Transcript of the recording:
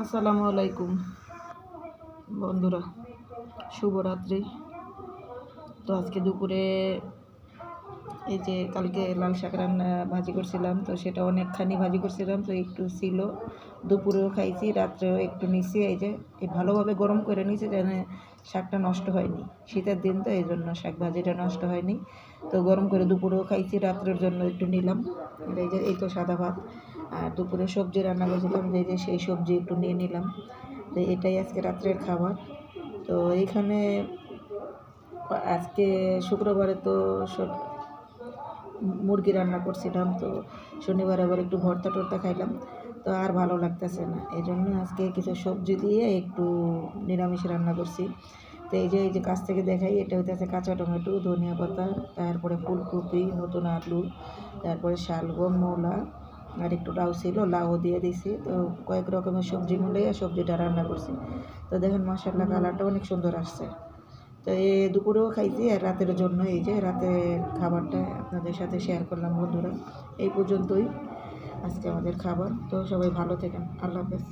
আসসালামু আলাইকুম বন্ধুরা, শুভরাত্রি। তো আজকে দুপুরে এই যে কালকে লাল শাক রান্না ভাজি করছিলাম, তো সেটা অনেকখানি ভাজি করছিলাম, তো একটু ছিল। দুপুরেও খাইছি, রাত্রেও একটু নিছি। এই যে ভালোভাবে গরম করে নিছি যেন শাকটা নষ্ট হয়নি। শীতের দিন তো এই জন্য শাক ভাজিটা নষ্ট হয়নি। তো গরম করে দুপুরেও খাইছি, রাত্রের জন্য একটু নিলাম। এই তো সাদা ভাত। আর দুপুরে সবজি রান্না করেছিলাম, যে সেই সবজি একটু নিয়ে নিলাম। তো এটাই আজকে রাত্রের খাবার। তো এইখানে আজকে শুক্রবারে তো সব মুরগি রান্না করছিলাম, তো শনিবার আবার একটু ভর্তা টর্তা খাইলাম, তো আর ভালো লাগতেছে না। এই জন্য আজকে কিছু সবজি দিয়ে একটু নিরামিষ রান্না করছি। তো এই যে কাছ থেকে দেখাই, এটা হইতেছে কাঁচা টমেটো, ধনিয়া পাতা, তারপরে ফুলকপি, নতুন আলু, তারপরে শালগম, মূলা, আর একটু লাউ ছিল, লাউ দিয়ে দিছি। তো কয়েক রকমের সবজি মিলিয়ে সবজিটা রান্না করছি। তো দেখেন মাশাআল্লাহ, কালারটা অনেক সুন্দর আসছে। তো দুপুরেও খাইছি, আর রাতের জন্য এই যে রাতের খাবারটা আপনাদের সাথে শেয়ার করলাম বন্ধুরা। এই পর্যন্তই আজকে আমাদের খাবার। তো সবাই ভালো থাকেন, আল্লাহ হাফেজ।